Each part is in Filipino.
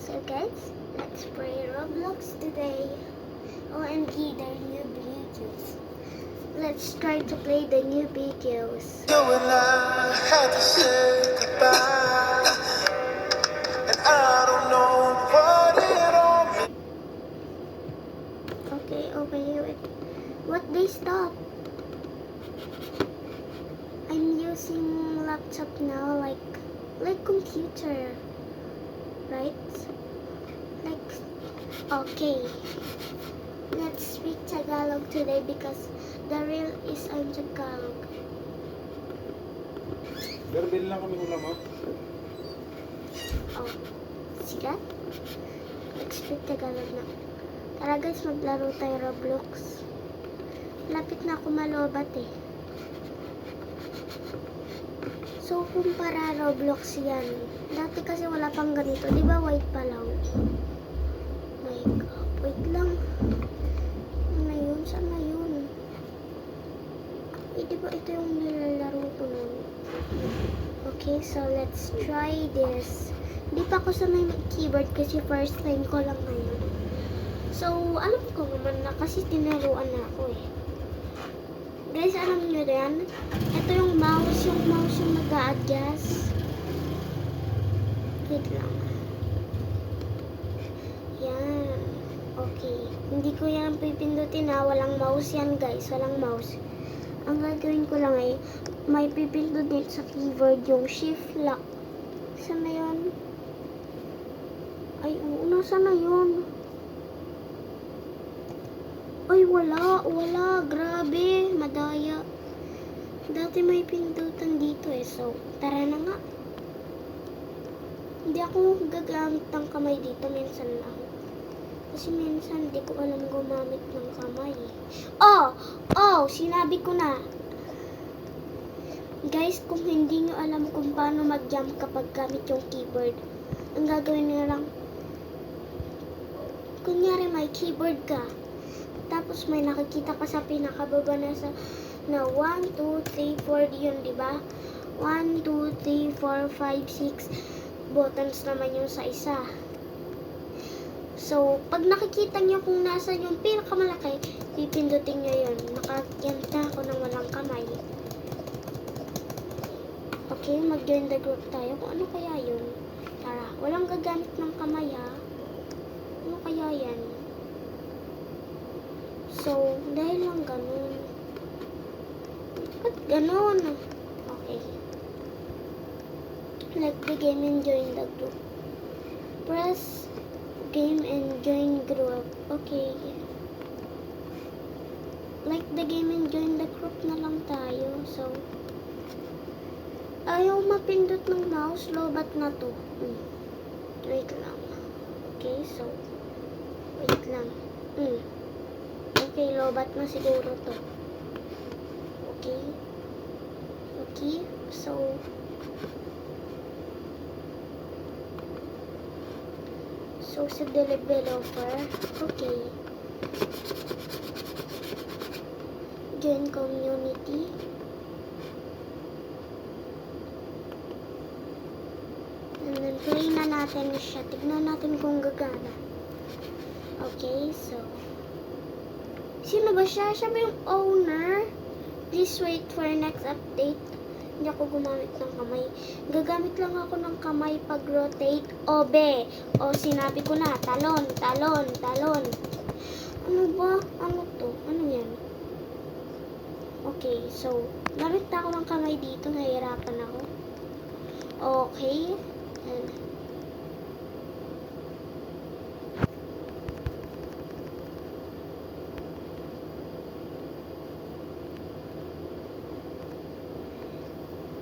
So guys, let's play Roblox today. OMG, the new videos. Let's try to play the new videos. You and I had to say goodbye, and I don't know what it all means. Okay, wait. What they stop? I'm using laptop now, like computer, right? Like, okay. Let's speak Tagalog today because the real is I'm Tagalog. Pero bilhin lang kami ulam, ha? Oh, see that? Let's speak Tagalog na. Tara guys, maglaro tayo Roblox. Lapit na ako malobat eh. So, kumpara Roblox yan. Dati kasi wala pang ganito. Di ba white pa lang? My God. Wait lang. Ano na yun? Saan na yun? Eh, di ba ito yung nilalaro ko nun? Okay, so let's try this. Di pa ako sanay mag-keyboard kasi first time ko lang ngayon. So, alam ko naman na kasi tinaruan na ako eh. Guys, alam nyo yan? Ito yung mouse yung mag-a-adjust. Wait lang. Yan. Okay. Hindi ko yan pipindutin na. Walang mouse yan guys. Walang mouse. Ang gagawin ko lang ay may pipindutin sa keyboard yung shift lock. Saan na yun? Ay, oo. Nasaan na yun? Ay, wala. Grabe. Madaya. Dati may pindutan dito eh. So, tara na nga. Hindi ako gagamit ng kamay dito. Minsan lang. Kasi minsan hindi ko alam gumamit ng kamay. Oh! Sinabi ko na. Guys, kung hindi nyo alam kung paano mag-jump kapag gamit yung keyboard, ang gagawin nyo lang, kunyari may keyboard ka, tapos may nakikita ka sa pinakababa na 1, 2, 3, 4 yun, diba? 1, 2, 3, 4, 5, 6 buttons naman yung sa isa. So, pag nakikita nyo kung nasa yung pinakamalaki, pipindutin nyo yun. Nakaganda ako ng walang kamay. Okay, mag-join the group tayo. Kung ano kaya yun? Tara, walang gagamit ng kamay ha. Ano kaya yan? So, dahil lang ganun. Ba't ganun? Okay. Like the game and join the group. Press game and join group. Okay. Like the game and join the group na lang tayo. So, ayaw mapindot ng mouse. Lobat na to. Wait lang. Okay, so, wait lang. Okay, lobat na siguro to. Okay, so, sa developer, okay. Join community. And then, play na natin siya. Tignan natin kung gagana. Okay, so, sino ba siya? Siya ba yung owner? Please wait for next update. Hindi ako gumamit ng kamay. Gagamit lang ako ng kamay pag rotate. Obe. O, sinabi ko na. Talon. Ano ba? Ano to? Ano yan? Okay, so, gamit na ako ng kamay dito. Nahihirapan ako. Okay. And,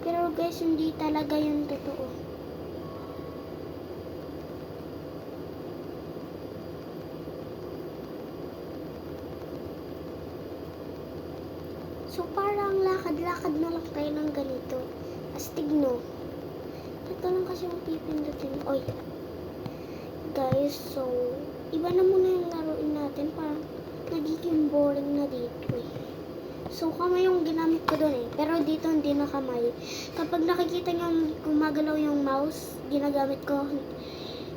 pero guys, hindi talaga yung totoo. So, parang lakad-lakad na lang tayo ng ganito. Astig, no? Ito lang kasi yung pipindutin. Oy. Guys, so, iba na muna yung laruin natin. Parang nagiging boring na dito eh. So, kamay yung ginamit ko doon eh. Pero dito hindi na kamay. Kapag nakikita nyo gumagalaw yung mouse, ginagamit ko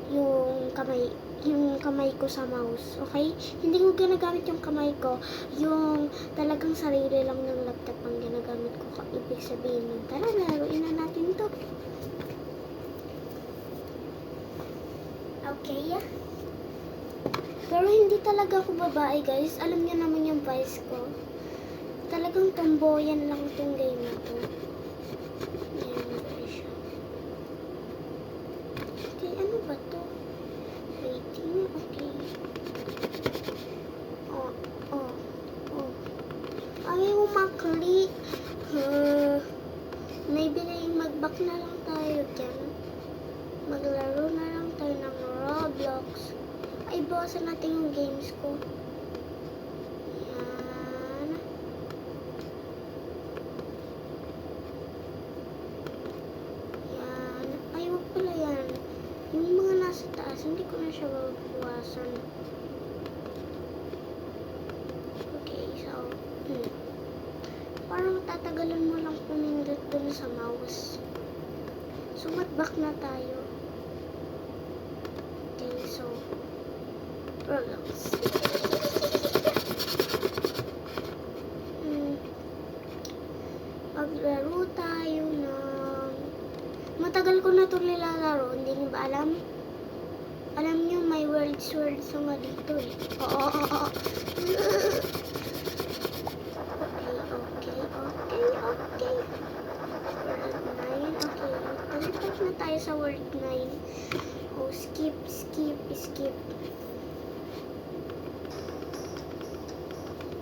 yung kamay ko sa mouse, okay? Hindi ko ginagamit yung kamay ko, yung talagang sarili lang ng laptop ang ginagamit ko. Ibig sabihin nun, tara, laruin na natin to. Okay? Pero hindi talaga ako babae, guys. Alam niyo naman yung vice ko. Talagang tomboyan lang tong game na to. Ayan, guys siya. Okay, ano ba to? Rating, okay. Oh. Ayaw maklik. Maybe mag-back na lang tayo dyan. Maglaro na lang tayo ng Roblox. Ay, bawasan natin yung games ko. Yan. Yan. Ay, wag pala yan. Yung mga nasa taas, hindi ko na siya babawasan. Okay, so, parang tatagalan mo lang pumindot dun sa mouse. So, mag-back na tayo. Okay, so, Roblox. Maglaro tayo ng... Matagal ko na ito nilalaro, hindi niyo ba alam? Alam niyo, may words nga dito eh. Oo. Okay. World 9, okay. Talipat na tayo sa World 9. Oh, skip.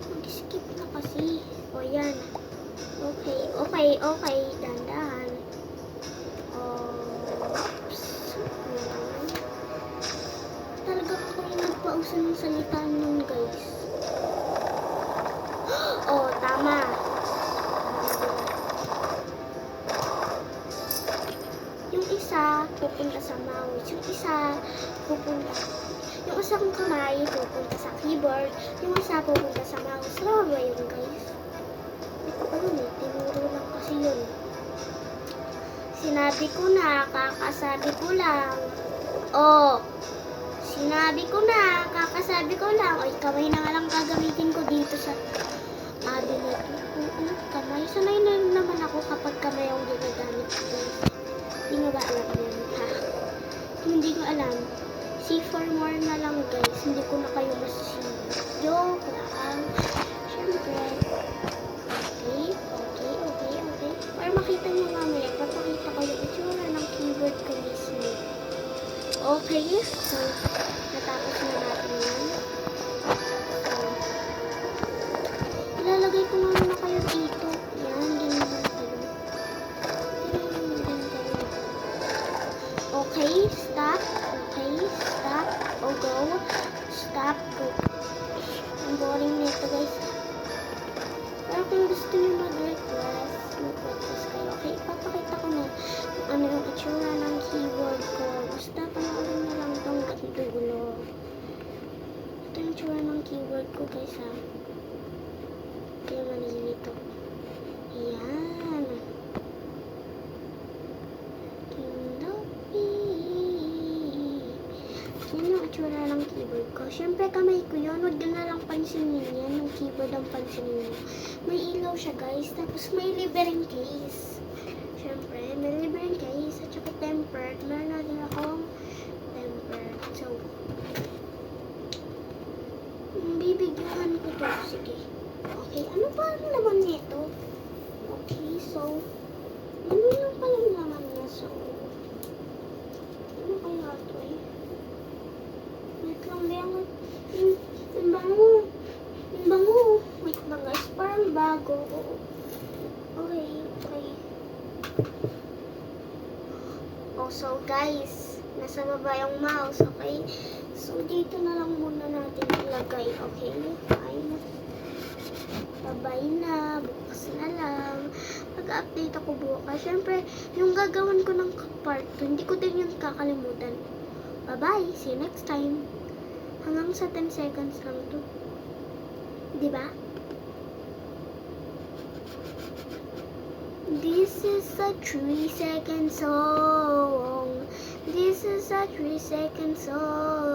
Mag-skip na kasi. O, yan. Okay. Dandahan. Oops. Talaga ako yung nagpausan ng salita nun, guys. Oh, tama. Yung isa, pupunta sa mouse. Yung isang kamay, pupunta sa keyboard. Yung isa, pupunta sa mouse. Tama ba yun, guys? Tinuro lang kasi yun. Sinabi ko na, kakasabi ko lang. Oh, sinabi ko na, kakasabi ko lang. Ay, kamay na nga lang gagamitin ko dito sa cabinet. Kamay. Sanay na naman ako kapag kamay ang ginagamit ko. Hindi nga ba alam yun, ha? Hindi ko alam. See for more na lang, guys. Hindi ko na kayo masisi. Joke lang. Siyempre. Okay. Para makita nyo mamaya, papakita ko yung itsura ng keyboard ko mismo. Okay, so, natapos na natin yan. So, ilalagay ko muna kayo dito. Yan, ganyan kayo. Okay, stop. Oh, go. Stop, go. Ang boring nito, guys. Pero kung gusto nyo mag-request kayo. Okay, ipapakita ko na kung ano yung itsura ng keyboard ko. Basta panoorin nyo lang itong dulo. Ito yung itsura ng keyboard ko, guys, ha. Kaya malinito. Yan. Yan yung itsura ng keyboard ko. Siyempre, kamay ko yun. Huwag nyo na lang pansinin yan. Yung keyboard ang pansinin nyo. May ilaw siya, guys. Tapos may libreng case. Siyempre, may libreng case. At saka tempered. Meron na din akong tempered. So, bibigyan ko to. Sige. Okay, ano pa ang laman nito? Okay, so, ano lang pala yung laman niya? So, ano kaya ito eh? Wait lang, ang bango. Wait lang, guys, parang bago. Okay. Oh, so guys, nasa baba yung mouse, okay? So, dito na lang muna natin ilagay, okay? Fine. Babay na, bukas na lang. Mag-update ako bukas. Siyempre, yung gagawin ko ng part 2, hindi ko din yung kakalimutan. Bye-bye, see you next time. Hanggang sa 10 seconds lang to. Diba? This is a 3-second song. This is a 3-second song.